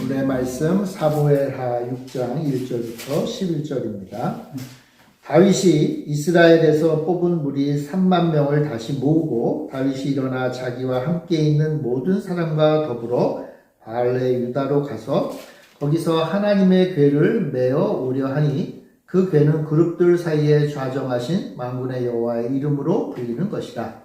오늘의 말씀 사무엘하 6장 1절부터 11절입니다. 다윗이 이스라엘에서 뽑은 무리 3만 명을 다시 모으고 다윗이 일어나 자기와 함께 있는 모든 사람과 더불어 바알레 유다로 가서 거기서 하나님의 궤를 메어 오려 하니 그 궤는 그룹들 사이에 좌정하신 만군의 여호와의 이름으로 불리는 것이다.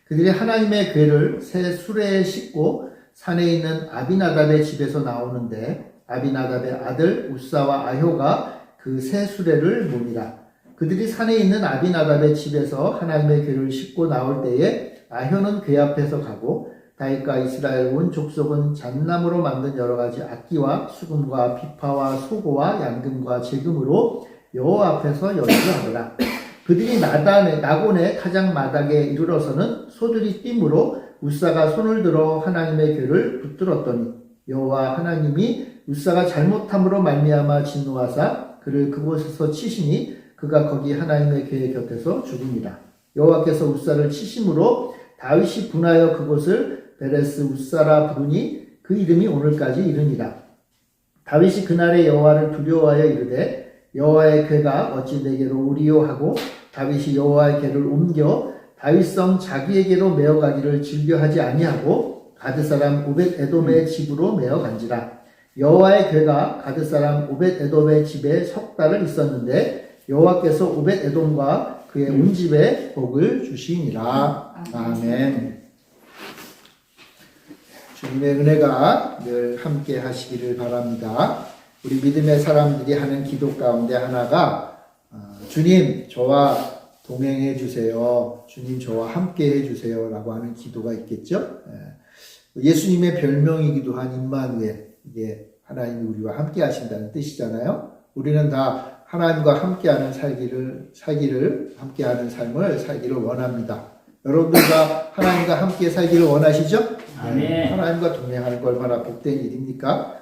그들이 하나님의 궤를 새 수레에 싣고 산에 있는 아비나답의 집에서 나오는데 아비나답의 아들 우사와 아효가 그 새 수레를 모니라. 그들이 산에 있는 아비나답의 집에서 하나님의 궤를 싣고 나올 때에 아효는 궤 앞에서 가고 다윗과 이스라엘 온 족속은 잣나무로 만든 여러 가지 악기와 수금과 비파와 소고와 양금과 제금으로 여호와 앞에서 연주하더라. 그들이 나곤의 타작 마당에 이르러서는 소들이 띠므로 우사가 손을 들어 하나님의 궤를 붙들었더니 여호와 하나님이 우사가 잘못함으로 말미암아 진노하사 그를 그곳에서 치시니 그가 거기 하나님의 궤 곁에서 죽으니라. 여호와께서 우사를 치심으로 다윗이 분하여 그곳을 베레스 우사라 부르니 그 이름이 오늘까지 이르니라. 다윗이 그날에 여호와를 두려워하여 이르되 여호와의 궤가 어찌 내게로 오리요 하고 다윗이 여호와의 궤를 옮겨 다윗성 자기에게로 메어가기를 즐겨하지 아니하고 가드 사람 오벳 에돔의 집으로 메어간지라. 여호와의 궤가 가드 사람 오벳 에돔의 집에 석 달을 있었는데 여호와께서 오벳 에돔과 그의 온 집에 복을 주시니라. 아멘. 주님의 은혜가 늘 함께 하시기를 바랍니다. 우리 믿음의 사람들이 하는 기도 가운데 하나가 주님 저와 동행해 주세요. 주님 저와 함께 해 주세요. 라고 하는 기도가 있겠죠. 예수님의 별명이기도 한 임마누엘, 이게 하나님이 우리와 함께 하신다는 뜻이잖아요. 우리는 다 하나님과 함께하는 살기를 함께하는 삶을 살기를 원합니다. 여러분들과 하나님과 함께 살기를 원하시죠? 아멘. 하나님과 동행하는 거 얼마나 복된 일입니까?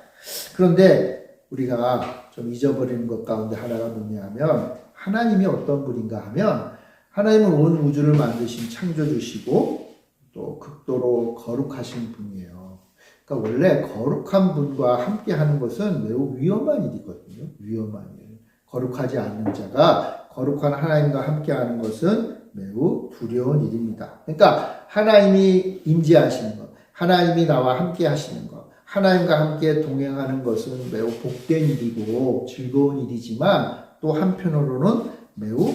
그런데 우리가 좀 잊어버리는 것 가운데 하나가 뭐냐면 하나님이 어떤 분인가 하면 하나님은 온 우주를 만드신 창조주시고 또 극도로 거룩하신 분이에요. 그러니까 원래 거룩한 분과 함께하는 것은 매우 위험한 일이거든요. 위험한 일. 거룩하지 않는 자가 거룩한 하나님과 함께하는 것은 매우 두려운 일입니다. 그러니까 하나님이 임재하시는 것, 하나님이 나와 함께 하시는 것, 하나님과 함께 동행하는 것은 매우 복된 일이고 즐거운 일이지만 또 한편으로는 매우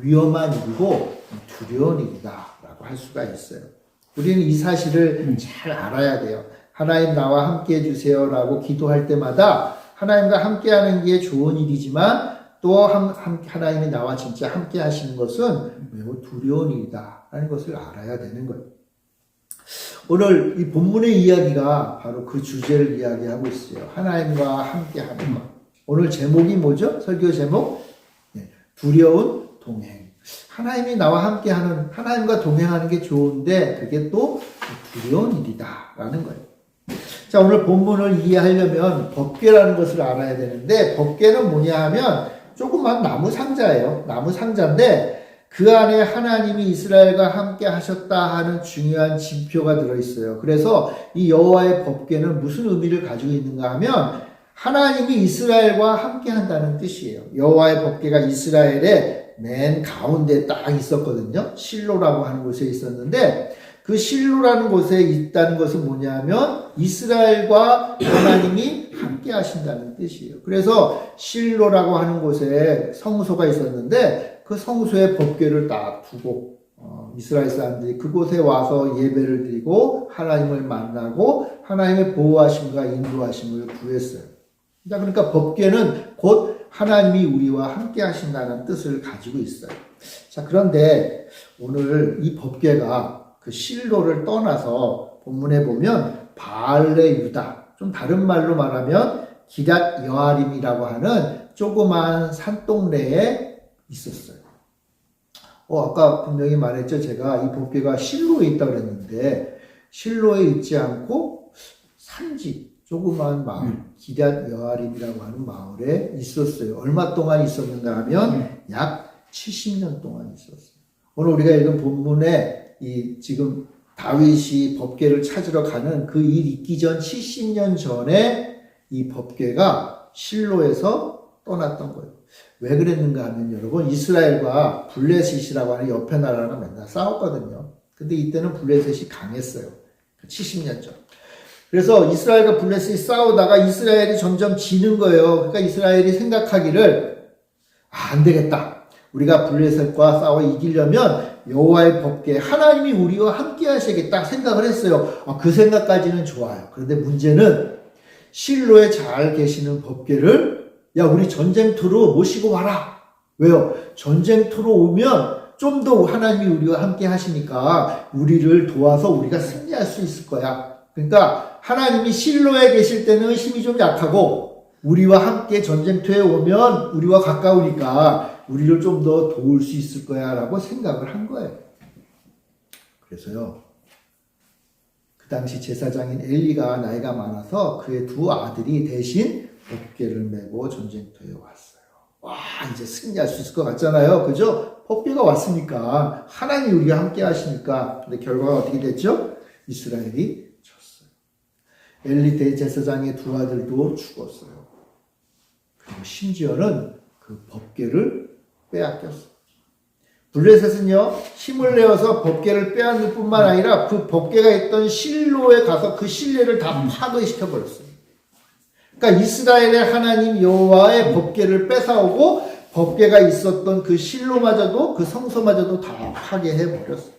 위험한 일이고 두려운 일이다 라고 할 수가 있어요. 우리는 이 사실을 잘 알아야 돼요. 하나님 나와 함께 해주세요 라고 기도할 때마다 하나님과 함께 하는 게 좋은 일이지만 또 하나님이 나와 진짜 함께 하시는 것은 매우 두려운 일이다 라는 것을 알아야 되는 거예요. 오늘 이 본문의 이야기가 바로 그 주제를 이야기하고 있어요. 하나님과 함께 하는 것. 오늘 제목이 뭐죠? 설교 제목? 두려운 동행. 하나님이 나와 함께하는, 하나님과 동행하는 게 좋은데 그게 또 두려운 일이다 라는 거예요. 자, 오늘 본문을 이해하려면 법궤라는 것을 알아야 되는데 법궤는 뭐냐 하면 조그만 나무 상자예요. 나무 상자인데 그 안에 하나님이 이스라엘과 함께 하셨다 하는 중요한 징표가 들어있어요. 그래서 이 여호와의 법궤는 무슨 의미를 가지고 있는가 하면 하나님이 이스라엘과 함께 한다는 뜻이에요. 여호와의 법궤가 이스라엘의 맨 가운데 딱 있었거든요. 실로라고 하는 곳에 있었는데 그 실로라는 곳에 있다는 것은 뭐냐면 이스라엘과 하나님이 함께 하신다는 뜻이에요. 그래서 실로라고 하는 곳에 성소가 있었는데 그 성소에 법궤를 딱 두고 이스라엘 사람들이 그곳에 와서 예배를 드리고 하나님을 만나고 하나님의 보호하심과 인도하심을 구했어요. 그러니까 법궤는 곧 하나님이 우리와 함께 하신다는 뜻을 가지고 있어요. 자, 그런데 오늘 이 법궤가 그 실로를 떠나서 본문에 보면 바알레 유다, 좀 다른 말로 말하면 기랏 여아림이라고 하는 조그만 산동네에 있었어요. 아까 분명히 말했죠. 제가 이 법궤가 실로에 있다고 그랬는데 실로에 있지 않고 산지 조그만 마을, 기랏 여아림이라고 하는 마을에 있었어요. 얼마 동안 있었는가 하면 약 70년 동안 있었어요. 오늘 우리가 읽은 본문에 지금 다윗이 법궤를 찾으러 가는 그 일 있기 전 70년 전에 이 법궤가 실로에서 떠났던 거예요. 왜 그랬는가 하면 여러분 이스라엘과 블레셋이라고 하는 옆에 나라랑 맨날 싸웠거든요. 근데 이때는 블레셋이 강했어요. 70년 전. 그래서 이스라엘과 블레셋이 싸우다가 이스라엘이 점점 지는 거예요. 그러니까 이스라엘이 생각하기를 안 되겠다. 우리가 블레셋과 싸워 이기려면 여호와의 법궤 하나님이 우리와 함께 하시겠다 생각을 했어요. 그 생각까지는 좋아요. 그런데 문제는 실로에 잘 계시는 법궤를 야 우리 전쟁터로 모시고 와라. 왜요? 전쟁터로 오면 좀 더 하나님이 우리와 함께 하시니까 우리를 도와서 우리가 승리할 수 있을 거야. 그러니까 하나님이 실로에 계실 때는 힘이 좀 약하고 우리와 함께 전쟁터에 오면 우리와 가까우니까 우리를 좀 더 도울 수 있을 거야 라고 생각을 한 거예요. 그래서요. 그 당시 제사장인 엘리가 나이가 많아서 그의 두 아들이 대신 법궤를 메고 전쟁터에 왔어요. 와 이제 승리할 수 있을 것 같잖아요. 그죠? 법궤가 왔으니까 하나님이 우리와 함께 하시니까 근데 결과가 어떻게 됐죠? 이스라엘이 졌어요. 엘리 대제사장의 두 아들도 죽었어요. 그리고 심지어는 그 법궤를 빼앗겼어요. 블레셋은요 힘을 내어서 법궤를 빼앗을 뿐만 아니라 그 법궤가 있던 실로에 가서 그 실내를 다 파괴시켜 버렸어요. 그러니까 이스라엘의 하나님 여호와의 법궤를 뺏어오고 법궤가 있었던 그 실로마저도 그 성소마저도 다 파괴해 버렸어요.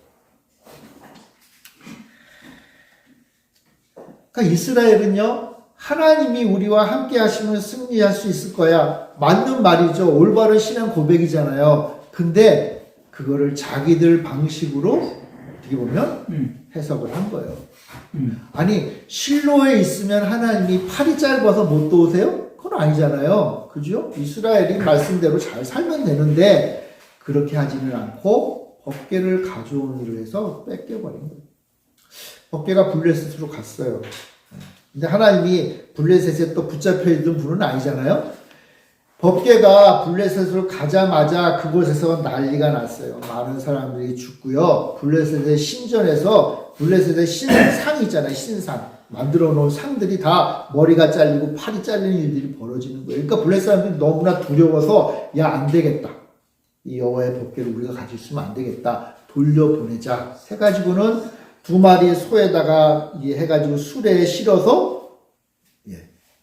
그러니까 이스라엘은요 하나님이 우리와 함께 하시면 승리할 수 있을 거야. 맞는 말이죠. 올바른 신앙 고백이잖아요. 근데 그거를 자기들 방식으로 어떻게 보면 해석을 한 거예요. 아니 실로에 있으면 하나님이 팔이 짧아서 못 도우세요? 그건 아니잖아요. 그죠? 이스라엘이 말씀대로 잘 살면 되는데 그렇게 하지는 않고 법궤를 가져온 일을 해서 뺏겨버린 거예요. 법궤가 블레셋으로 갔어요. 근데 하나님이 블레셋에 또 붙잡혀 있던 분은 아니잖아요. 법궤가 블레셋으로 가자마자 그곳에서 난리가 났어요. 많은 사람들이 죽고요. 블레셋의 신전에서 블레셋의 신상이 있잖아요. 신상. 만들어 놓은 상들이 다 머리가 잘리고 팔이 잘리는 일들이 벌어지는 거예요. 그러니까 블레셋 사람들이 너무나 두려워서 야, 안 되겠다. 이 여호와의 법궤를 우리가 가지고 있으면 안 되겠다. 돌려보내자. 해가지고는 두 마리 소에다가 해가지고 수레에 실어서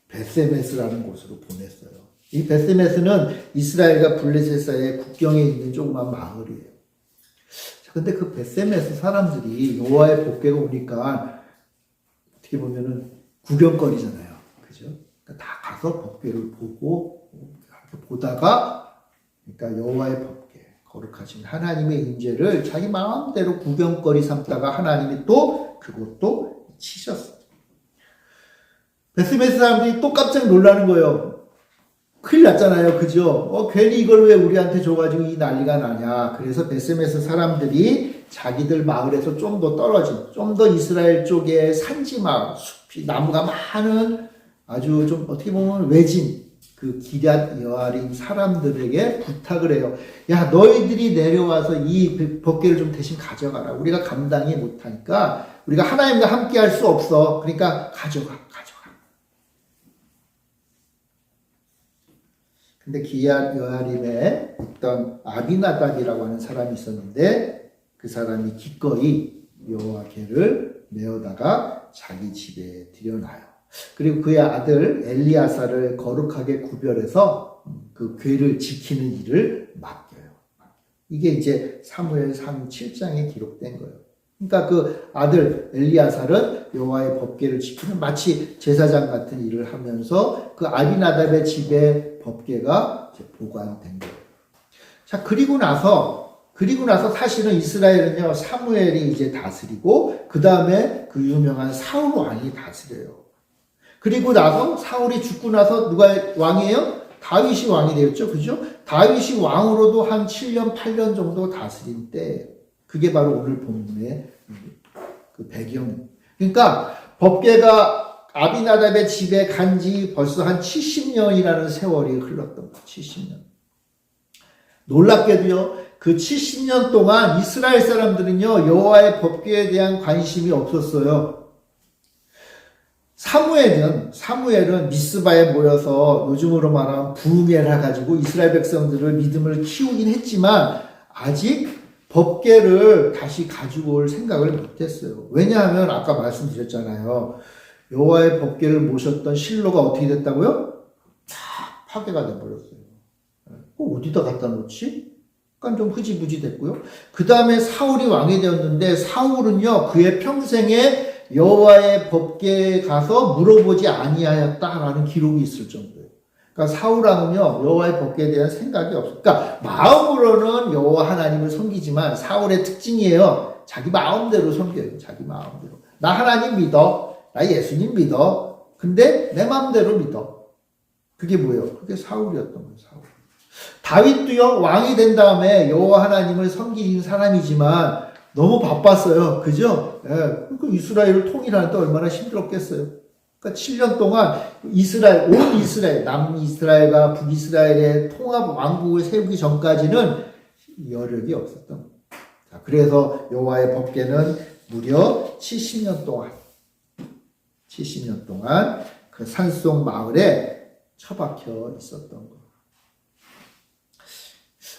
베세메스라는 곳으로 보냈어요. 이 베세메스는 이스라엘과 블레셋 사이의 국경에 있는 조그만 마을이에요. 근데 그 베세메스 사람들이 여호와의 법궤가 오니까 어떻게 보면은 구경거리잖아요. 그죠? 그러니까 다 가서 법궤를 보고 보다가 그러니까 여호와의 법궤 거룩하신 하나님의 임재를 자기 마음대로 구경거리 삼다가 하나님이 또 그것도 치셨어요. 베세메스 사람들이 또 깜짝 놀라는 거예요. 큰일 났잖아요. 그죠? 괜히 이걸 왜 우리한테 줘가지고 이 난리가 나냐. 그래서 베세메스 사람들이 자기들 마을에서 좀 더 떨어진, 좀 더 이스라엘 쪽에 산지 마을, 숲이, 나무가 많은 아주 좀 어떻게 보면 외진 그 기럇 여아림 사람들에게 부탁을 해요. 야, 너희들이 내려와서 이 법궤를 좀 대신 가져가라. 우리가 감당이 못하니까 우리가 하나님과 함께 할 수 없어. 그러니까 가져가. 근데 기럇 여아림에 있던 아비나답이라고 하는 사람이 있었는데 그 사람이 기꺼이 여호와궤를 메어다가 자기 집에 들여놔요. 그리고 그의 아들 엘리아사를 거룩하게 구별해서 그 궤를 지키는 일을 맡겨요. 이게 이제 사무엘상 7장에 기록된 거예요. 그러니까 그 아들 엘리아사는 여호와의 법궤를 지키는 마치 제사장 같은 일을 하면서 그 아비나답의 집에 법궤가 이제 보관된 거예요. 자, 그리고 나서 사실은 이스라엘은요, 사무엘이 이제 다스리고, 그 다음에 그 유명한 사울 왕이 다스려요. 그리고 나서 사울이 죽고 나서 누가 왕이에요? 다윗이 왕이 되었죠. 그죠? 다윗이 왕으로도 한 7년, 8년 정도 다스린 때예요. 그게 바로 오늘 본문의 그 배경. 그러니까 법궤가 아비나답의 집에 간지 벌써 한 70년이라는 세월이 흘렀던 거예요. 70년. 놀랍게도요. 그 70년 동안 이스라엘 사람들은요. 여호와의 법궤에 대한 관심이 없었어요. 사무엘은 미스바에 모여서 요즘으로 말하면 부흥회를 해가지고 이스라엘 백성들을 믿음을 키우긴 했지만 아직 법궤를 다시 가지고 올 생각을 못했어요. 왜냐하면 아까 말씀드렸잖아요. 여호와의 법궤를 모셨던 실로가 어떻게 됐다고요? 다 파괴가 돼버렸어요. 어디다 갖다 놓지? 약간 좀 흐지부지 됐고요. 그 다음에 사울이 왕이 되었는데 사울은요 그의 평생에 여호와의 법궤에 가서 물어보지 아니하였다라는 기록이 있을 정도예요. 그러니까 사울왕은요 여호와의 법궤에 대한 생각이 없어요. 그러니까 마음으로는 여호와 하나님을 섬기지만 사울의 특징이에요. 자기 마음대로 섬겨요. 자기 마음대로. 나 하나님 믿어. 나 예수님 믿어. 근데 내 마음대로 믿어. 그게 뭐예요? 그게 사울이었던 거예요. 사울. 다윗도요 왕이 된 다음에 여호와 하나님을 섬기는 사람이지만 너무 바빴어요. 그죠? 예. 그러니까 이스라엘을 통일하는데 얼마나 힘들었겠어요. 그러니까 7년 동안 온 이스라엘, 남이스라엘과 북이스라엘의 통합 왕국을 세우기 전까지는 여력이 없었던 거예요. 자, 그래서 여호와의 법궤는 무려 70년 동안 그 산속 마을에 처박혀 있었던 거예요.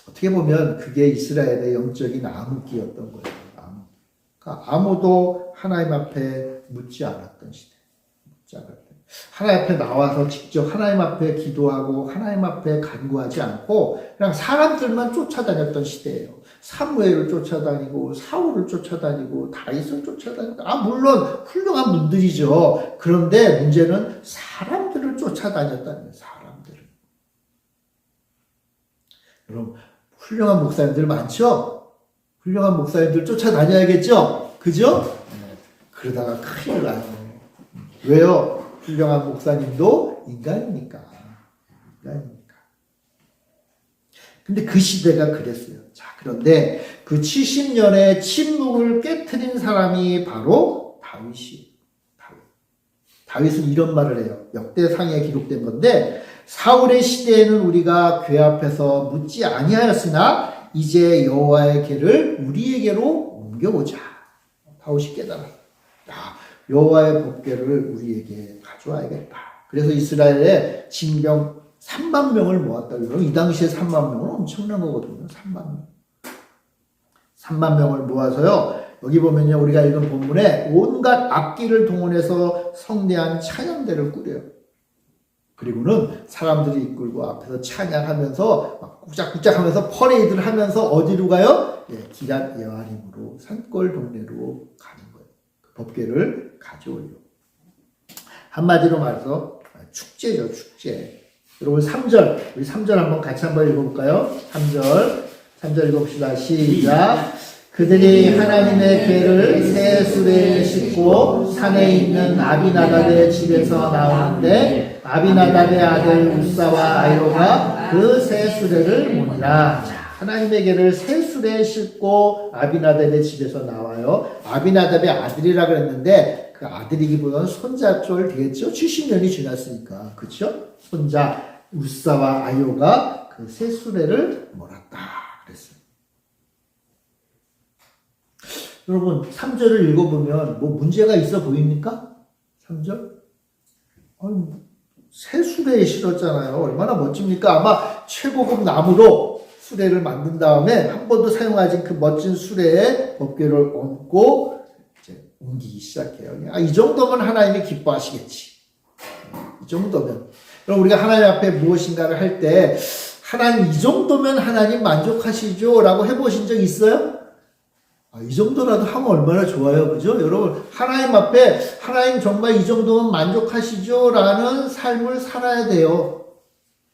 어떻게 보면 그게 이스라엘의 영적인 암흑기였던 거예요. 그러니까 아무도 하나님 앞에 묻지 않았던 시대. 하나님 앞에 나와서 직접 하나님 앞에 기도하고 하나님 앞에 간구하지 않고 그냥 사람들만 쫓아다녔던 시대예요. 사무엘을 쫓아다니고 사울을 쫓아다니고 다윗을 쫓아다니고 물론 훌륭한 분들이죠. 그런데 문제는 사람들을 쫓아다녔다는 거예요. 사람들을. 여러분 훌륭한 목사님들 많죠? 훌륭한 목사님들 쫓아다녀야겠죠? 그죠? 네. 그러다가 큰일 나요. 왜요? 훌륭한 목사님도 인간이니까. 근데 그 시대가 그랬어요. 자, 그런데 그 70년의 침묵을 깨트린 사람이 바로 다윗이에요. 다윗은 이런 말을 해요. 역대상에 기록된 건데 사울의 시대에는 우리가 궤 앞에서 묻지 아니하였으나 이제 여호와의 궤를 우리에게로 옮겨오자. 다윗이 깨달았어요. 여호와의 법궤를 우리에게 가져와야겠다. 그래서 이스라엘에 징병 3만 명을 모았다고 그래요. 이 당시에 3만 명은 엄청난 거거든요. 3만 명. 3만 명을 모아서요. 여기 보면요. 우리가 읽은 본문에 온갖 악기를 동원해서 성대한 찬양대를 꾸려요. 그리고는 사람들이 이끌고 앞에서 찬양하면서 막 꾹짝꾹짝 하면서 퍼레이드를 하면서 어디로 가요? 기럇 여아림으로 산골 동네로 가는 거예요. 그 법궤를 가져오려고. 한마디로 말해서 축제죠. 축제. 여러분 3절 우리 3절 한번 같이 한번 읽어볼까요? 3절 읽어봅시다. 시작. 그들이 하나님의 궤를 새 수레에 싣고 산에 있는 아비나답의 집에서 나오는데 아비나답의 아들 우사와 아이오가 그 새 수레를 모니라. 하나님의 궤를 새 수레에 싣고 아비나답의 집에서 나와요. 아비나답의 아들이라 그랬는데 그 아들이기보다는 손자 쪽 되겠죠. 70년이 지났으니까. 그렇죠? 손자 우사와 아이오가 그 새 수레를 몰았다 그랬어요. 여러분 3절을 읽어보면 뭐 문제가 있어 보입니까? 3절? 새 수레에 실었잖아요. 얼마나 멋집니까? 아마 최고급 나무로 수레를 만든 다음에 한 번도 사용하지 그 멋진 수레에 법궤를 얹고 이제 옮기기 시작해요. 이 정도면 하나님이 기뻐하시겠지. 이 정도면. 그럼 우리가 하나님 앞에 무엇인가를 할 때 하나님 이 정도면 하나님 만족하시죠? 라고 해보신 적 있어요? 이 정도라도 하면 얼마나 좋아요. 그죠? 여러분, 하나님 앞에, 하나님 정말 이 정도면 만족하시죠? 라는 삶을 살아야 돼요.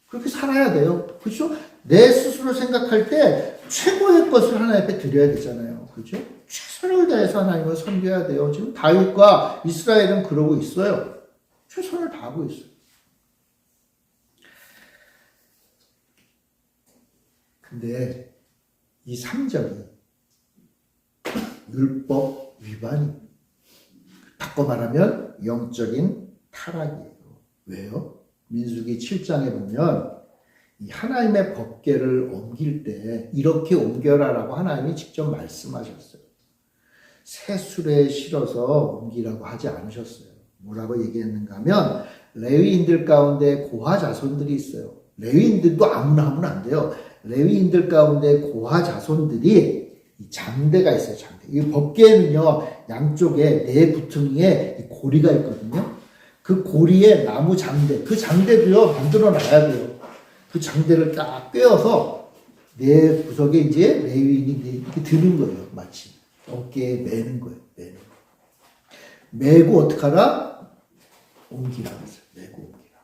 그렇게 살아야 돼요. 그죠? 내 스스로 생각할 때 최고의 것을 하나님 앞에 드려야 되잖아요. 그죠? 최선을 다해서 하나님을 섬겨야 돼요. 지금 다윗과 이스라엘은 그러고 있어요. 최선을 다하고 있어요. 근데 이 3절이 율법 위반이 바꿔 말하면 영적인 타락이에요. 왜요? 민수기 7장에 보면 이 하나님의 법궤를 옮길 때 이렇게 옮겨라라고 하나님이 직접 말씀하셨어요. 새 수레에 실어서 옮기라고 하지 않으셨어요. 뭐라고 얘기했는가 하면 레위인들 가운데 고하 자손들이 있어요. 레위인들도 아무나 하면 안 돼요. 레위인들 가운데 고하 자손들이 장대가 있어요. 장대. 이 법궤에는요 양쪽에 네 구퉁이에 고리가 있거든요. 그 고리에 나무 장대, 그 장대도요 만들어 놔야 돼요. 그 장대를 딱 꿰어서 네 구석에 이제 레위인이 이렇게 드는 거예요. 마치 어깨에 매는 거예요. 매는 거. 매고 어떡하라? 옮기라 그랬어요. 매고 옮기라.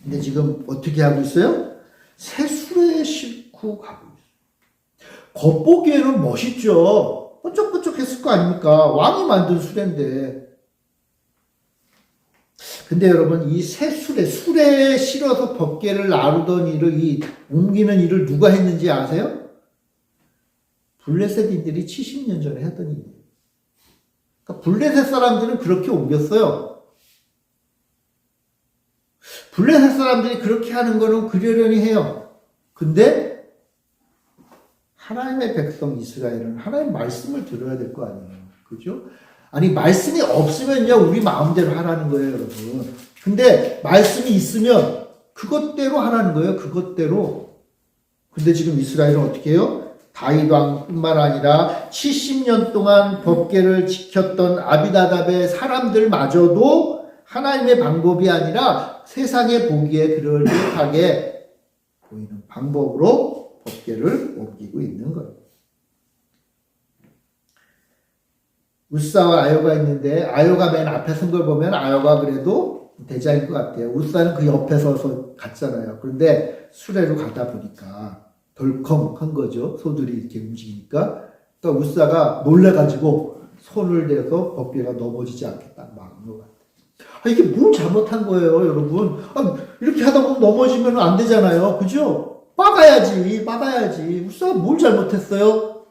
근데 지금 어떻게 하고 있어요? 새 수레에 싣고 가고 있어요. 겉보기에는 멋있죠. 번쩍번쩍했을 거 아닙니까? 왕이 만든 수레인데. 근데 여러분 이 새 수레에 실어서 법궤를 나르던 일을 옮기는 일을 누가 했는지 아세요? 블레셋인들이 70년 전에 했던 일이에요. 그러니까 블레셋 사람들은 그렇게 옮겼어요. 블레셋 사람들이 그렇게 하는 거는 그러려니 해요. 근데 하나님의 백성 이스라엘은 하나님의 말씀을 들어야 될 거 아니에요. 그죠? 아니 말씀이 없으면요 우리 마음대로 하라는 거예요, 여러분. 근데 말씀이 있으면 그것대로 하라는 거예요. 그것대로. 근데 지금 이스라엘은 어떻게 해요? 다윗 왕뿐만 아니라 70년 동안 법궤를 지켰던 아비나답의 사람들마저도 하나님의 방법이 아니라 세상에 보기에 그럴듯하게 보이는 방법으로 법궤를 옮기고 있는 거예요. 우사와 아요가 있는데 아요가 맨 앞에 선 걸 보면 아요가 그래도 대장인 것 같아요. 우사는 그 옆에 서서 갔잖아요. 그런데 수레로 가다 보니까 덜컹한 거죠. 소들이 이렇게 움직이니까. 그러니까 우사가 놀래가지고 손을 대서 법궤가 넘어지지 않겠다. 막은 것 같아요. 이게 뭘 잘못한 거예요, 여러분. 이렇게 하다 보면 넘어지면 안 되잖아요. 그죠? 막아야지. 우사가 뭘 잘못했어요?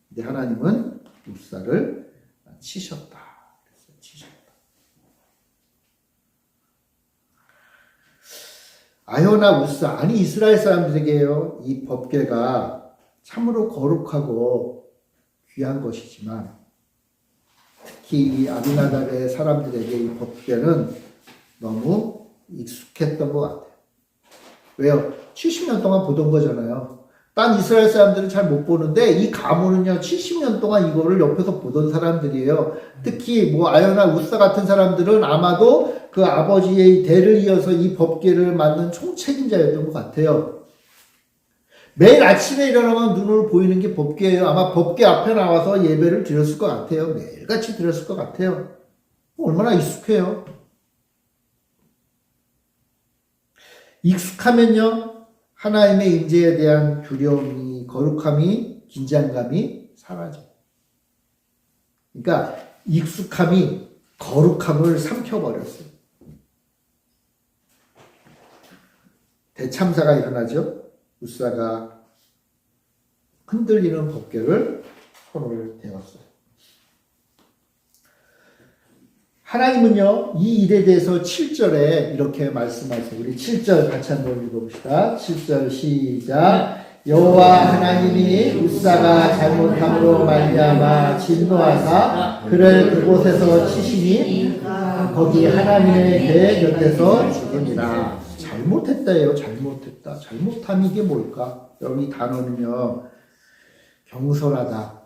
근데 하나님은 우사를 치셨다. 아요나 우사, 아니 이스라엘 사람들에게요, 이 법궤가 참으로 거룩하고 귀한 것이지만 특히 이 아비나답의 사람들에게 이 법궤는 너무 익숙했던 것 같아요. 왜요? 70년 동안 보던 거잖아요. 딴 이스라엘 사람들은 잘 못 보는데 이 가문은요 70년 동안 이거를 옆에서 보던 사람들이에요. 특히 뭐 아요나 우사 같은 사람들은 아마도 그 아버지의 대를 이어서 이 법궤를 만든 총책임자였던 것 같아요. 매일 아침에 일어나면 눈으로 보이는 게 법궤예요. 아마 법궤 앞에 나와서 예배를 드렸을 것 같아요. 매일같이 드렸을 것 같아요. 얼마나 익숙해요. 익숙하면요 하나님의 임재에 대한 두려움이, 거룩함이, 긴장감이 사라져요. 그러니까 익숙함이 거룩함을 삼켜버렸어요. 대참사가 일어나죠. 우사가 흔들리는 법궤를 손을 대었어요. 하나님은요, 이 일에 대해서 7절에 이렇게 말씀하세요. 우리 7절 같이 한번 읽어봅시다. 7절 시작. 여호와 하나님이 우사가 잘못함으로 말미암아 진노하사 그를 그곳에서 치시니 거기 하나님의 배 곁에서 죽으니라. 잘못했다예요. 잘못했다. 잘못함이 이게 뭘까? 여러분 이 단어는요, 경솔하다,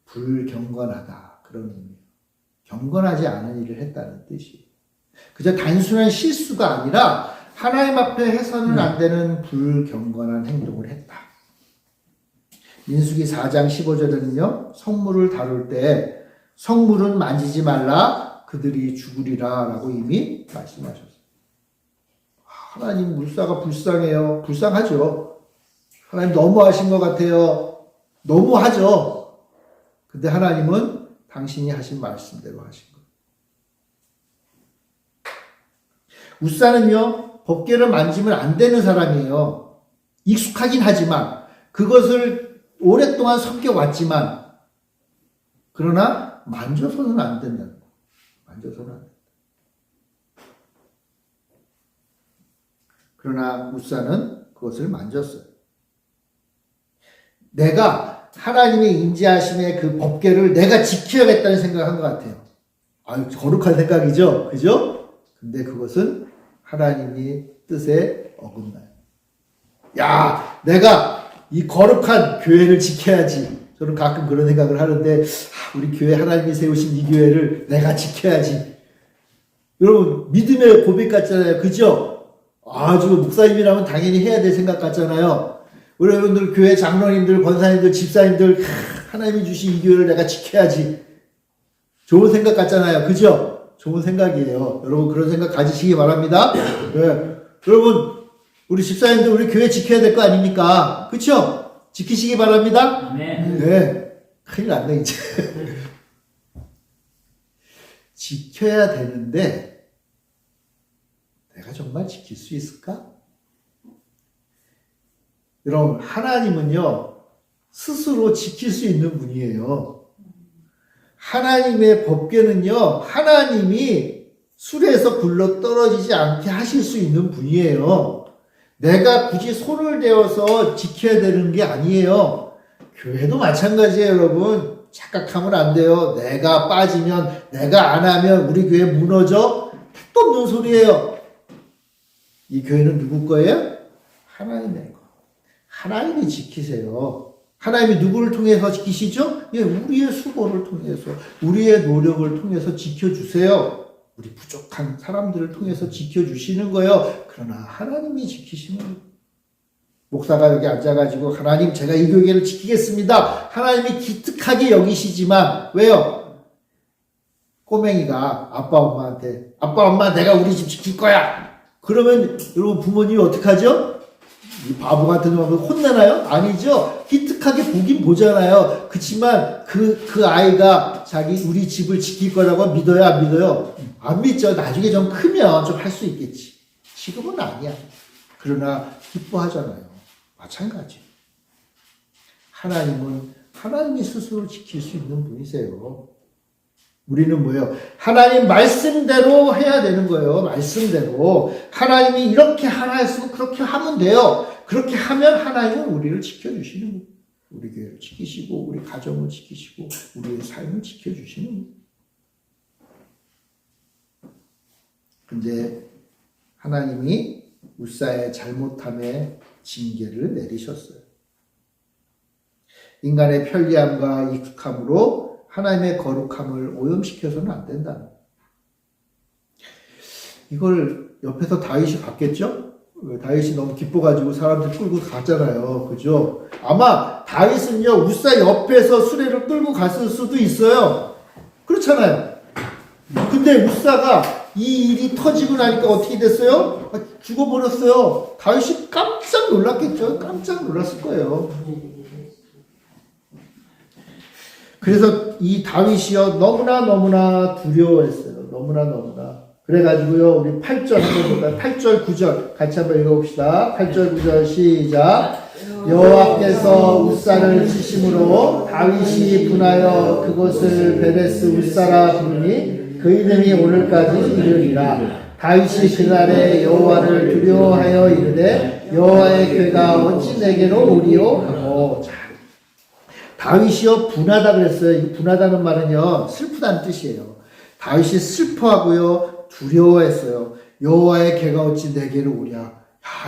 불경건하다 그런 의미예요. 경건하지 않은 일을 했다는 뜻이에요. 그저 단순한 실수가 아니라 하나님 앞에 해서는 안 되는 불경건한 행동을 했다. 민수기 4장 15절에는요. 성물을 다룰 때 성물은 만지지 말라 그들이 죽으리라 라고 이미 말씀하셨어요. 하나님 물사가 불쌍해요. 불쌍하죠. 하나님 너무하신 것 같아요. 너무하죠. 근데 하나님은 당신이 하신 말씀대로 하신 거예요. 우사는요, 법궤를 만지면 안 되는 사람이에요. 익숙하긴 하지만, 그것을 오랫동안 섬겨왔지만, 그러나 만져서는 안 된다는 거예요. 만져서는 안 된다. 그러나 우사는 그것을 만졌어요. 내가 하나님의 임재하심의 그 법궤를 내가 지켜야겠다는 생각을 한 것 같아요. 거룩한 생각이죠. 그죠? 근데 그것은 하나님이 뜻에 어긋나요. 야, 내가 이 거룩한 교회를 지켜야지. 저는 가끔 그런 생각을 하는데, 우리 교회 하나님이 세우신 이 교회를 내가 지켜야지. 여러분, 믿음의 고백 같잖아요. 그죠? 아주 목사님이라면 당연히 해야 될 생각 같잖아요. 우리 여러분들 교회 장로님들, 권사님들, 집사님들, 하나님이 주신 이 교회를 내가 지켜야지. 좋은 생각 같잖아요. 그죠? 좋은 생각이에요. 여러분 그런 생각 가지시기 바랍니다. 네. 여러분 우리 집사님들 우리 교회 지켜야 될 거 아닙니까? 그쵸? 지키시기 바랍니다. 네. 큰일 났네 이제. 지켜야 되는데 내가 정말 지킬 수 있을까? 여러분 하나님은요 스스로 지킬 수 있는 분이에요. 하나님의 법궤는요 하나님이 수레에서 굴러 떨어지지 않게 하실 수 있는 분이에요. 내가 굳이 손을 대어서 지켜야 되는 게 아니에요. 교회도 마찬가지예요. 여러분 착각하면 안 돼요. 내가 빠지면 내가 안 하면 우리 교회 무너져? 택도 없는 소리예요. 이 교회는 누구 거예요? 하나님의 거. 하나님이 지키세요. 하나님이 누구를 통해서 지키시죠? 예, 우리의 수고를 통해서, 우리의 노력을 통해서 지켜주세요. 우리 부족한 사람들을 통해서 지켜주시는 거예요. 그러나 하나님이 지키시는 거예요. 목사가 여기 앉아가지고 하나님 제가 이 교회를 지키겠습니다. 하나님이 기특하게 여기시지만 왜요? 꼬맹이가 아빠 엄마한테 아빠 엄마 내가 우리 집 지킬 거야. 그러면 여러분 부모님이 어떡하죠? 이 바보 같은 놈을 혼내나요? 아니죠. 기특하게 보긴 보잖아요. 그치만 그 아이가 우리 집을 지킬 거라고 믿어요? 안 믿어요? 안 믿죠. 나중에 좀 크면 좀 할 수 있겠지. 지금은 아니야. 그러나 기뻐하잖아요. 마찬가지. 하나님은 하나님이 스스로 지킬 수 있는 분이세요. 우리는 뭐예요? 하나님 말씀대로 해야 되는 거예요. 말씀대로. 하나님이 이렇게 하라 했으면 그렇게 하면 돼요. 그렇게 하면 하나님은 우리를 지켜주시는 거예요. 우리 교회를 지키시고 우리 가정을 지키시고 우리의 삶을 지켜주시는 거예요. 근데 하나님이 우사의 잘못함에 징계를 내리셨어요. 인간의 편리함과 익숙함으로 하나님의 거룩함을 오염시켜서는 안 된다. 이걸 옆에서 다윗이 봤겠죠? 다윗이 너무 기뻐가지고 사람들 끌고 갔잖아요. 그죠? 아마 다윗은요, 우사 옆에서 수레를 끌고 갔을 수도 있어요. 그렇잖아요. 근데 우사가 이 일이 터지고 나니까 어떻게 됐어요? 죽어버렸어요. 다윗이 깜짝 놀랐겠죠? 깜짝 놀랐을 거예요. 그래서 이 다윗이요 너무나 두려워했어요. 너무나. 그래가지고요 우리 8절 한번 볼까요? 8절 9절 같이 한번 읽어봅시다. 8절 9절 시작. 여호와께서 우사를 치심으로 다윗이 분하여 그곳을 베레스 우사라 부르니 그 이름이 오늘까지 이르리라. 다윗이 그날에 여호와를 두려워하여 이르되 여호와의 궤가 어찌 내게로 오리요 하고. 다윗이요 분하다 그랬어요. 이 분하다는 말은요 슬프다는 뜻이에요. 다윗이 슬퍼하고요 두려워했어요. 여호와의 궤가 어찌 내게로 오랴. 야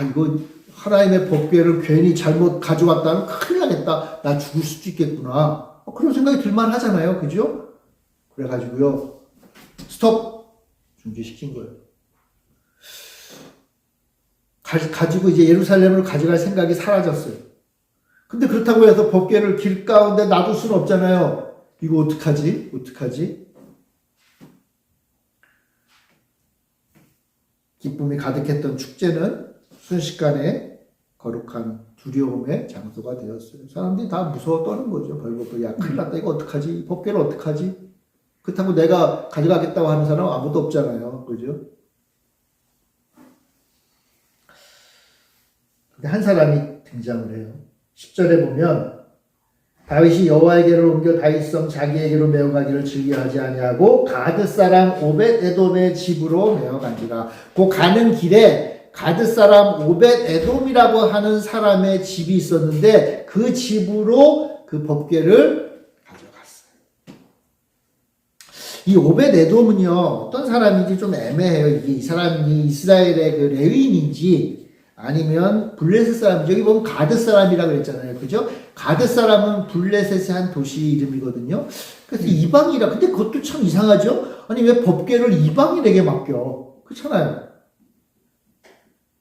이거 하나님의 법궤를 괜히 잘못 가져왔다면 큰일 나겠다. 나 죽을 수도 있겠구나. 그런 생각이 들만 하잖아요. 그죠? 그래가지고요 스톱 중지시킨 거예요. 가지고 이제 예루살렘으로 가져갈 생각이 사라졌어요. 근데 그렇다고 해서 법궤를 길 가운데 놔둘 수는 없잖아요. 이거 어떡하지? 기쁨이 가득했던 축제는 순식간에 거룩한 두려움의 장소가 되었어요. 사람들이 다 무서워 떠는 거죠. 벌벌벌. 야, 큰일 났다. 이거 어떡하지? 법궤를 어떡하지? 그렇다고 내가 가져가겠다고 하는 사람 아무도 없잖아요. 그죠? 근데 한 사람이 등장을 해요. 10절에 보면 다윗이 여호와에게로 옮겨 다윗성 자기에게로 메어가기를 즐겨하지 아니하고 가드 사람 오벳 에돔의 집으로 메어간지라. 그 가는 길에 가드 사람 오벳 에돔이라고 하는 사람의 집이 있었는데 그 집으로 그 법궤를 가져갔어요. 이 오벳 에돔은요, 어떤 사람인지 좀 애매해요. 이게 이 사람이 이스라엘의 그 레위인인지 아니면 블레셋 사람인지, 여기 보면 가드 사람이라고 그랬잖아요. 그죠? 가드 사람은 블레셋의 한 도시 이름이거든요. 그래서 이방이라. 근데 그것도 참 이상하죠? 아니, 왜 법궤를 이방인에게 맡겨? 그렇잖아요.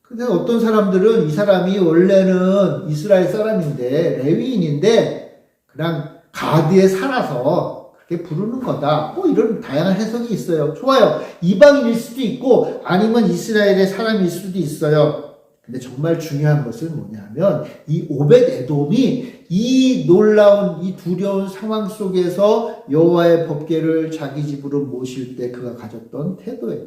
근데 어떤 사람들은 이 사람이 원래는 이스라엘 사람인데, 레위인인데, 그냥 가드에 살아서 그렇게 부르는 거다. 뭐 이런 다양한 해석이 있어요. 좋아요. 이방인일 수도 있고, 아니면 이스라엘의 사람일 수도 있어요. 근데 정말 중요한 것은 뭐냐면, 이 오벳 에돔이 이 놀라운, 이 두려운 상황 속에서 여호와의 법궤를 자기 집으로 모실 때 그가 가졌던 태도예요.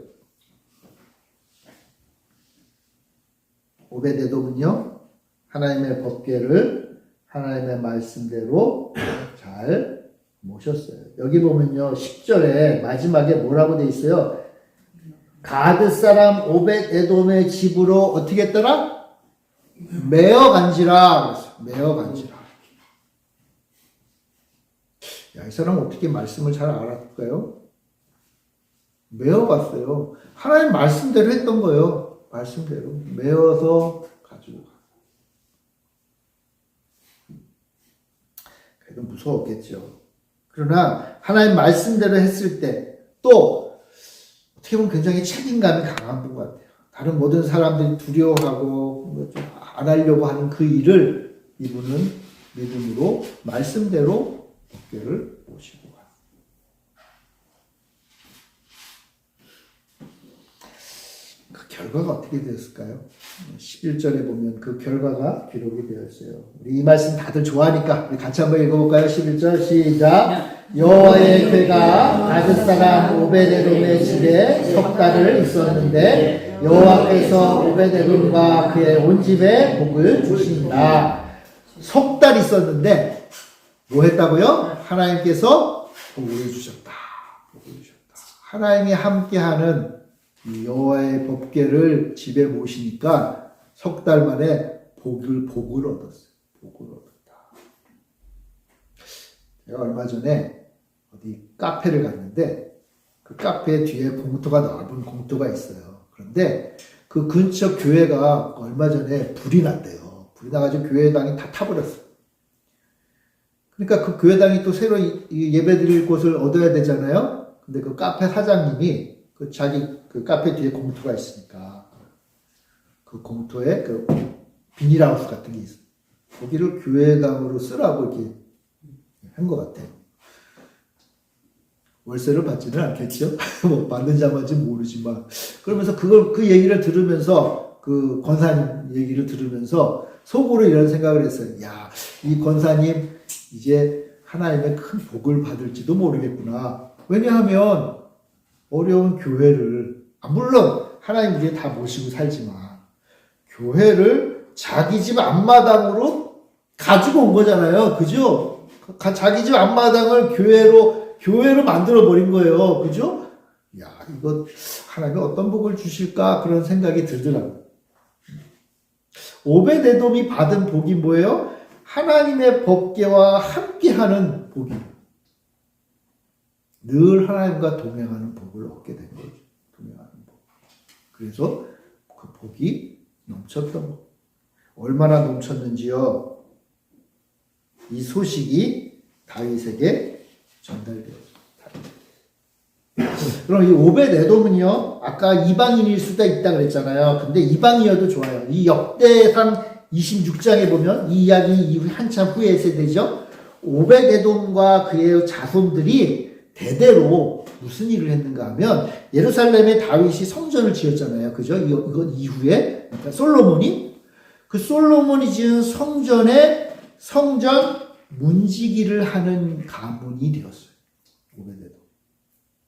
오벳 에돔은요, 하나님의 법궤를 하나님의 말씀대로 잘 모셨어요. 여기 보면요, 10절에 마지막에 뭐라고 돼 있어요? 가드 사람 오벳 에돔의 집으로 어떻게 했더라? 매어 간지라. 매어 간지라. 야, 이 사람 어떻게 말씀을 잘 알았을까요? 매어 갔어요. 하나님 말씀대로 했던 거예요. 말씀대로 메어서 가지고 가. 그래도 무서웠겠죠. 그러나 하나님 말씀대로 했을 때 또 어떻게 보면 굉장히 책임감이 강한 분 같아요. 다른 모든 사람들이 두려워하고 좀 안 하려고 하는 그 일을 이분은 믿음으로 말씀대로 법궤를 모시고 가요. 그 결과가 어떻게 되었을까요? 11절에 보면 그 결과가 기록이 되어 있어요. 우리 이 말씀 다들 좋아하니까 우리 같이 한번 읽어볼까요? 11절 시작. 여호와의 궤가 가드 사람 오벳에돔의 집에 석 달을 있었는데 여호와께서 오벳에돔과 그의 온 집에 복을 주신다. 석 달 있었는데 뭐 했다고요? 하나님께서 복을 주셨다. 복을 주셨다. 하나님이 함께하는 이 여호와의 법궤를 집에 모시니까 석 달 만에 복을 얻었어요. 복을 얻었다. 제가 얼마 전에 어디 카페를 갔는데 그 카페 뒤에 공터가 넓은 공터가 있어요. 그런데 그 근처 교회가 얼마 전에 불이 났대요. 불이 나가지고 교회당이 다 타버렸어요. 그러니까 그 교회당이 또 새로 예배 드릴 곳을 얻어야 되잖아요. 근데 그 카페 사장님이 자기 그 카페 뒤에 공터가 있으니까 그 공터에 그 비닐하우스 같은 게 있어요. 거기를 교회당으로 쓰라고 이렇게 한 것 같아요. 월세를 받지는 않겠죠? 뭐 받는지 안 받는지 모르지만. 그러면서 그 얘기를 들으면서 그 권사님 얘기를 들으면서 속으로 이런 생각을 했어요. 야, 이 권사님 이제 하나님의 큰 복을 받을지도 모르겠구나. 왜냐하면 어려운 교회를, 물론 하나님 우리에 다 모시고 살지만 교회를 자기 집 앞마당으로 가지고 온 거잖아요. 그죠? 자기 집 앞마당을 교회로 만들어 버린 거예요. 그죠? 야, 이거 하나님이 어떤 복을 주실까? 그런 생각이 들더라고요. 오벳 에돔이 받은 복이 뭐예요? 하나님의 법궤와 함께하는 복이에요. 늘 하나님과 동행하는 복을 얻게 된 거죠. 동행하는 복. 그래서 그 복이 넘쳤던 거. 얼마나 넘쳤는지요. 이 소식이 다윗에게 전달되었죠. 그럼 이 오벳 에돔은요, 아까 이방인일 수도 있다 그랬잖아요. 근데 이방이어도 좋아요. 이 역대상 26장에 보면 이 이야기 이후 한참 후의 세대죠. 오벳 에돔과 그의 자손들이 대대로 무슨 일을 했는가 하면 예루살렘에 다윗이 성전을 지었잖아요. 그죠? 이건 이후에 그러니까 솔로몬이 지은 성전에 성전 문지기를 하는 가문이 되었어요. 오벳 에돔.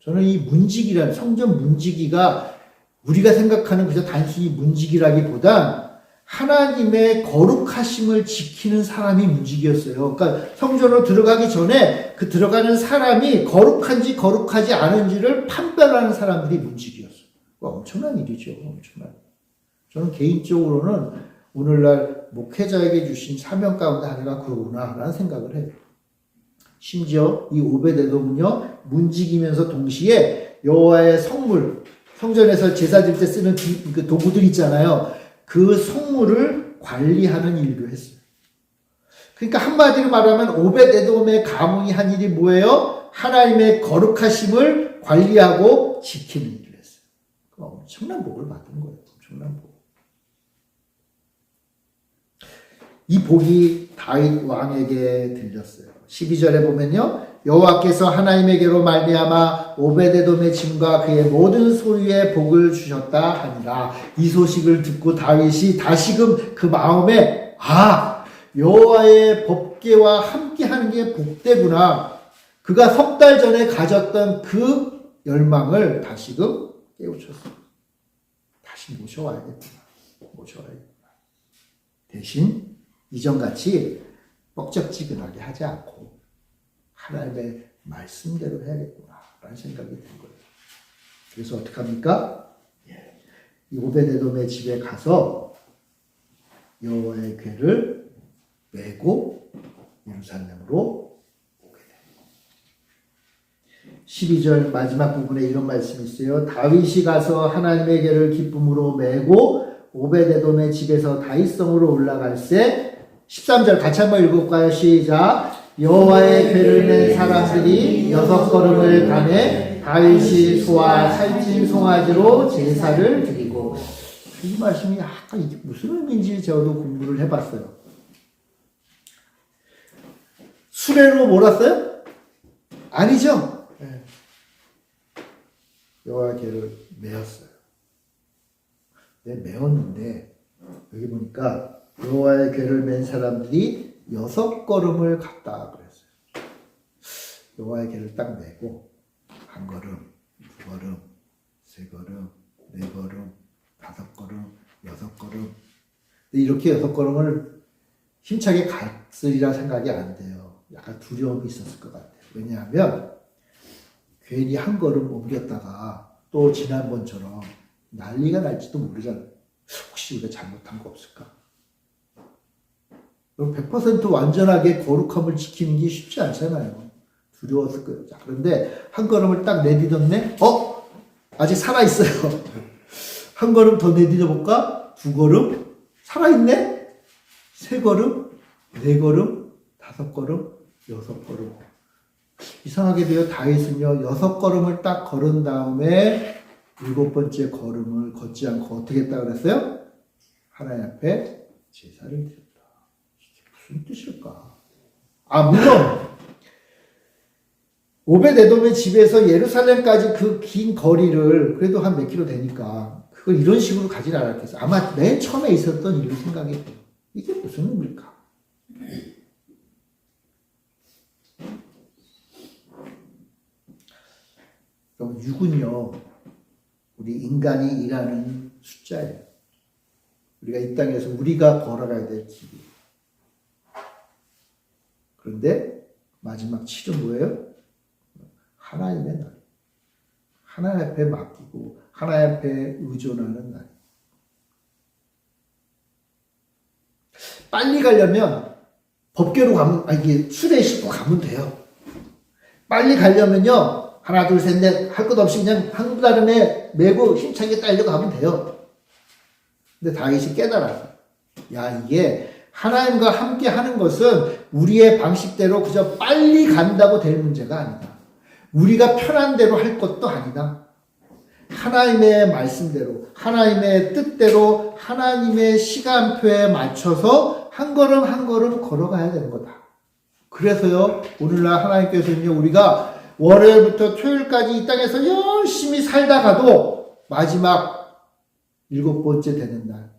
저는 이 문지기란 성전 문지기가 우리가 생각하는 그저 단순히 문지기라기보단 하나님의 거룩하심을 지키는 사람이 문지기였어요. 그러니까 성전으로 들어가기 전에 그 들어가는 사람이 거룩한지 거룩하지 않은지를 판별하는 사람들이 문지기였어요. 엄청난 일이죠. 엄청난. 저는 개인적으로는 오늘날 목회자에게 주신 사명 가운데 하나가 그거구나라는 생각을 해요. 심지어 이 오베데돔은요, 문지기면서 동시에 여호와의 성물, 성전에서 제사 드릴 때 쓰는 그 도구들 있잖아요. 그 성물을 관리하는 일도 했어요. 그러니까 한마디로 말하면 오베데돔의 가문이 한 일이 뭐예요? 하나님의 거룩하심을 관리하고 지키는 일을 했어요. 엄청난 복을 받은 거예요. 엄청난 복. 이 복이 다윗 왕에게 들렸어요. 12절에 보면요, 여호와께서 하나님에게로 말미암아 오베데돔의 짐과 그의 모든 소유에 복을 주셨다 하니라. 이 소식을 듣고 다윗이 다시금 그 마음에 여호와의 법궤와 함께하는 게 복되구나. 그가 석 달 전에 가졌던 그 열망을 다시금 깨우쳤어요. 다시 모셔와야겠구나. 대신 이전같이 뻑적지근하게 하지 않고 하나님의 말씀대로 해야겠구나 라는 생각이 든 거예요. 그래서 어떻게 합니까? 이 오베데돔의 집에 가서 여호와의 궤를 메고 예루살렘으로 오게 됩니다. 12절 마지막 부분에 이런 말씀이 있어요. 다윗이 가서 하나님의 궤를 기쁨으로 메고 오베데돔의 집에서 다윗성으로 올라갈새 13절 같이 한번 읽어볼까요? 시작. 여호와의 궤를 맨 사람들이 6걸음을 가매 다윗이 소와 살찐 송아지로 제사를 드리고. 이 말씀이 약간 이게 무슨 의미인지 저도 공부를 해봤어요. 수레로 몰았어요? 아니죠. 여호와의 궤를 메었어요. 메었는데 여기 보니까 여호와의 궤를 맨 사람들이 6걸음을 갔다 그랬어요. 여호와의 궤를 딱 메고 1걸음, 2걸음, 3걸음, 4걸음, 5걸음, 6걸음. 이렇게 6걸음을 힘차게 갔으리라 생각이 안 돼요. 약간 두려움이 있었을 것 같아요. 왜냐하면 괜히 1걸음 옮겼다가 또 지난번처럼 난리가 날지도 모르잖아요. 혹시 우리가 잘못한 거 없을까? 100% 완전하게 거룩함을 지키는 게 쉽지 않잖아요. 두려웠을 거예요. 자, 그런데 1걸음을 딱 내딛었네? 아직 살아있어요. 1걸음 더 내딛어볼까? 2걸음? 살아있네? 3걸음? 4걸음? 5걸음? 6걸음. 이상하게도요, 다윗은요, 6걸음을 딱 걸은 다음에 7번째 걸음을 걷지 않고 어떻게 했다 그랬어요? 하나님 앞에 제사를 드렸다. 이게 무슨 뜻일까? 물론 오베데돔의 집에서 예루살렘까지 그 긴 거리를 그래도 한 몇 킬로 되니까 그걸 이런 식으로 가진 않았겠어요. 아마 맨 처음에 있었던 일로 생각이 돼요. 이게 무슨 의미일까? 그럼 6은요, 우리 인간이 일하는 숫자예요. 우리가 이 땅에서 우리가 걸어가야 될 길이. 그런데 마지막 7은 뭐예요? 하나님의 날. 하나님 앞에 맡기고 하나님 앞에 의존하는 날. 빨리 가려면 법궤로 가면, 이게 수레에 싣고 가면 돼요. 빨리 가려면요, 하나, 둘, 셋, 넷, 할 것 없이 그냥 한 달음에 메고 힘차게 달려가면 돼요. 근데 다윗이 깨달았어요. 이게 하나님과 함께 하는 것은 우리의 방식대로 그저 빨리 간다고 될 문제가 아니다. 우리가 편한 대로 할 것도 아니다. 하나님의 말씀대로, 하나님의 뜻대로, 하나님의 시간표에 맞춰서 한 걸음 한 걸음 걸어가야 되는 거다. 그래서요, 오늘날 하나님께서는요, 우리가 월요일부터 토요일까지 이 땅에서 열심히 살다가도 마지막 7번째 되는 날,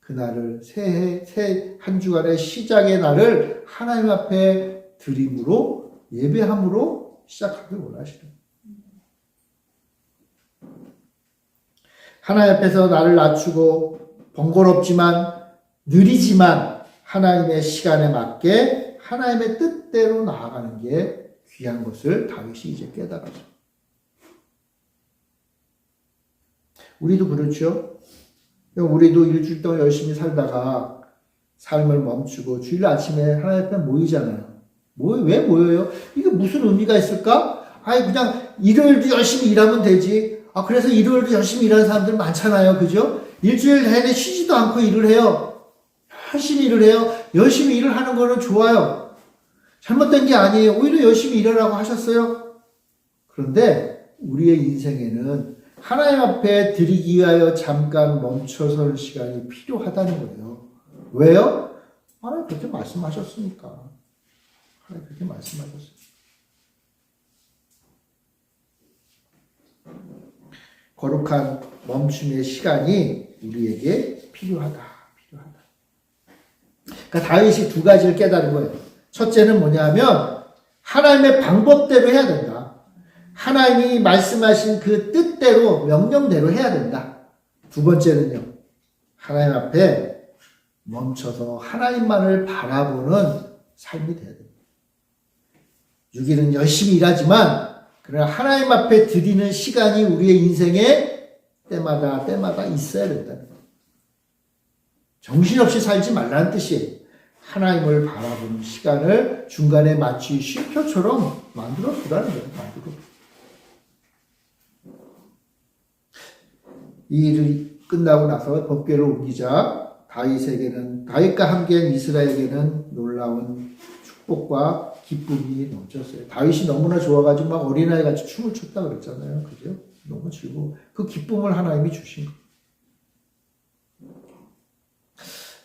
그날을 새 한 주간의 시작의 날을 하나님 앞에 드림으로, 예배함으로 시작하길 원하시는. 하나님 앞에서 나를 낮추고 번거롭지만 느리지만 하나님의 시간에 맞게 하나님의 뜻대로 나아가는 게 귀한 것을 다윗이 이제 깨달았어요. 우리도 그렇죠. 우리도 일주일 동안 열심히 살다가 삶을 멈추고 주일 아침에 하나님 앞에 모이잖아요. 왜 모여요? 이게 무슨 의미가 있을까? 아니, 그냥 일요일도 열심히 일하면 되지. 그래서 일요일도 열심히 일하는 사람들 많잖아요. 그죠? 일주일 내내 쉬지도 않고 일을 해요. 열심히 일을 해요. 열심히 일을 하는 거는 좋아요. 잘못된 게 아니에요. 오히려 열심히 일하라고 하셨어요. 그런데 우리의 인생에는 하나님 앞에 드리기 위하여 잠깐 멈춰설 시간이 필요하다는 거예요. 왜요? 하나님 그렇게 말씀하셨으니까. 하나님 그렇게 말씀하셨어요. 거룩한 멈춤의 시간이 우리에게 필요하다. 그러니까 다윗이 두 가지를 깨달은 거예요. 첫째는 뭐냐면 하나님의 방법대로 해야 된다. 하나님이 말씀하신 그 뜻대로 명령대로 해야 된다. 두 번째는요. 하나님 앞에 멈춰서 하나님만을 바라보는 삶이 돼야 됩니다. 6일은 열심히 일하지만 그러나 하나님 앞에 드리는 시간이 우리의 인생에 때마다 있어야 된다는 거예요. 정신없이 살지 말라는 뜻이에요. 하나님을 바라보는 시간을 중간에 마치 쉼표처럼 만들어 두라는 거예요. 이 일이 끝나고 나서 법궤를 옮기자 다윗과 함께한 이스라엘에게는 놀라운 축복과 기쁨이 넘쳤어요. 다윗이 너무나 좋아가지고 막 어린아이 같이 춤을 췄다 그랬잖아요. 그죠? 너무 즐거워. 그 기쁨을 하나님이 주신 거예요.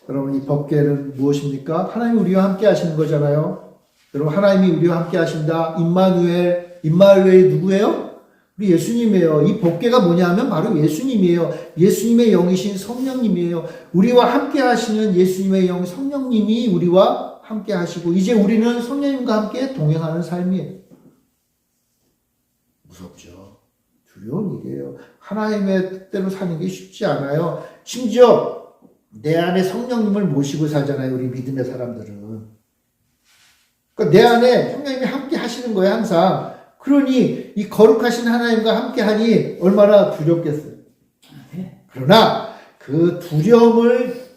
여러분, 이 법궤는 무엇입니까? 하나님이 우리와 함께 하시는 거잖아요. 여러분, 하나님이 우리와 함께 하신다. 임마누엘이 누구예요? 우리 예수님이에요. 이 법궤가 뭐냐면 바로 예수님이에요. 예수님의 영이신 성령님이에요. 우리와 함께 하시는 예수님의 영 성령님이 우리와 함께 하시고 이제 우리는 성령님과 함께 동행하는 삶이에요. 무섭죠. 두려운 일이에요. 하나님의 뜻대로 사는 게 쉽지 않아요. 심지어 내 안에 성령님을 모시고 살잖아요. 우리 믿음의 사람들은. 그러니까 내 안에 성령님이 함께 하시는 거예요. 항상. 그러니 이 거룩하신 하나님과 함께 하니 얼마나 두렵겠어요. 그러나 그 두려움을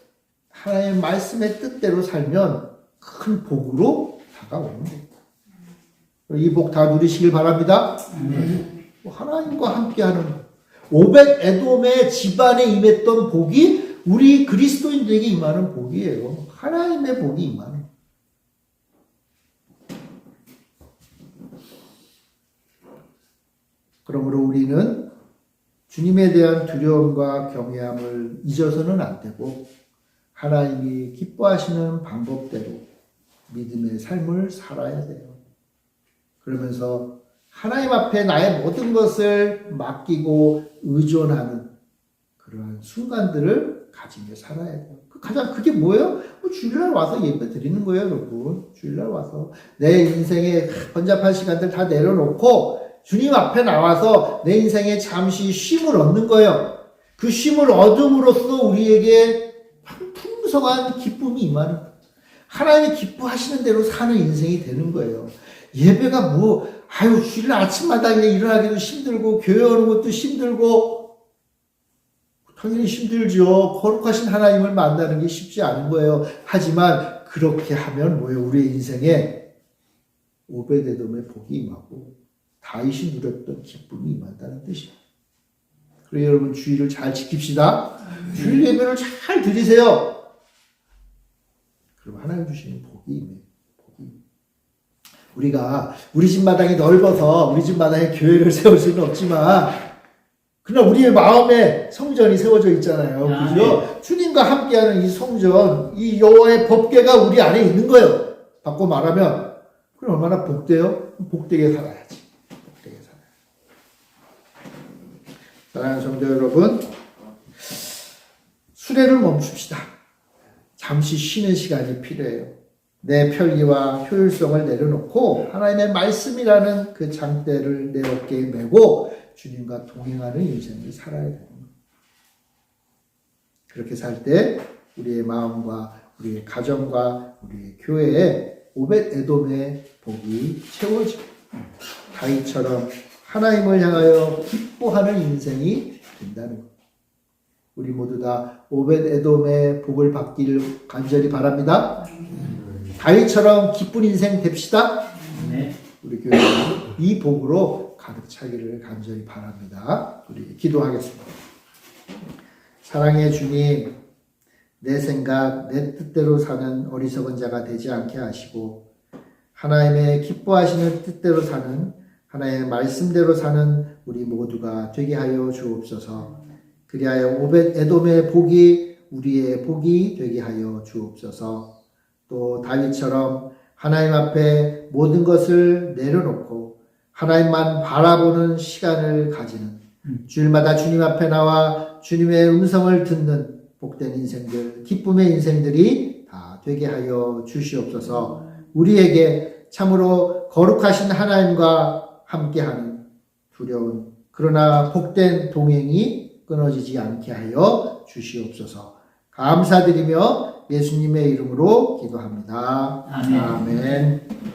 하나님의 말씀의 뜻대로 살면 큰 복으로 다가오는 거예요. 이 복 다 누리시길 바랍니다. 하나님과 함께하는 오벳 에돔의 집안에 임했던 복이 우리 그리스도인들에게 임하는 복이에요. 하나님의 복이 임하는. 그러므로 우리는 주님에 대한 두려움과 경외함을 잊어서는 안 되고 하나님이 기뻐하시는 방법대로 믿음의 삶을 살아야 돼요. 그러면서 하나님 앞에 나의 모든 것을 맡기고 의존하는 그러한 순간들을 가지며 살아야 돼요. 그게 뭐예요? 주일날 와서 예배 드리는 거예요, 여러분. 주일날 와서 내 인생의 번잡한 시간들 다 내려놓고 주님 앞에 나와서 내 인생에 잠시 쉼을 얻는 거예요. 그 쉼을 얻음으로써 우리에게 풍성한 기쁨이 임하는 거예요. 하나님이 기뻐하시는 대로 사는 인생이 되는 거예요. 예배가 주일날 아침마다 일어나기도 힘들고 교회 오는 것도 힘들고 당연히 힘들죠. 거룩하신 하나님을 만나는 게 쉽지 않은 거예요. 하지만 그렇게 하면 우리의 인생에 오벳에돔의 복이 임하고 다윗이 누렸던 기쁨이 임한다는 뜻이에요. 그래서 여러분 주일을 잘 지킵시다. 주일 예배를 잘 드리세요. 그럼 하나님 주시는 복이 임해요. 우리가 우리 집 마당이 넓어서 우리 집 마당에 교회를 세울 수는 없지만 그러나 우리의 마음에 성전이 세워져 있잖아요. 그죠? 네. 주님과 함께하는 이 성전, 이 여호와의 법궤가 우리 안에 있는 거예요. 바꿔 말하면 그럼 얼마나 복돼요? 복되게 살아야지. 복되게 살아야지. 사랑하는 성도 여러분, 수레를 멈춥시다. 잠시 쉬는 시간이 필요해요. 내 편리와 효율성을 내려놓고 하나님의 말씀이라는 그 장대를 내 어깨에 메고 주님과 동행하는 인생을 살아야 됩니다. 그렇게 살 때 우리의 마음과 우리의 가정과 우리의 교회에 오벳 에돔의 복이 채워지고 다윗처럼 하나님을 향하여 기뻐하는 인생이 된다는 것. 우리 모두 다 오벳 에돔의 복을 받기를 간절히 바랍니다. 다윗처럼 기쁜 인생 됩시다. 네. 우리 교회 이 복으로 가득 차기를 간절히 바랍니다. 우리 기도하겠습니다. 사랑의 주님, 내 생각, 내 뜻대로 사는 어리석은 자가 되지 않게 하시고 하나님의 기뻐하시는 뜻대로 사는 하나님의 말씀대로 사는 우리 모두가 되게 하여 주옵소서. 그리하여 오벳 에돔의 복이 우리의 복이 되게 하여 주옵소서. 또 다윗처럼 하나님 앞에 모든 것을 내려놓고 하나님만 바라보는 시간을 가지는 주일마다 주님 앞에 나와 주님의 음성을 듣는 복된 인생들, 기쁨의 인생들이 다 되게 하여 주시옵소서. 우리에게 참으로 거룩하신 하나님과 함께하는 두려운 그러나 복된 동행이 끊어지지 않게 하여 주시옵소서. 감사드리며 예수님의 이름으로 기도합니다. 아멘. 아멘.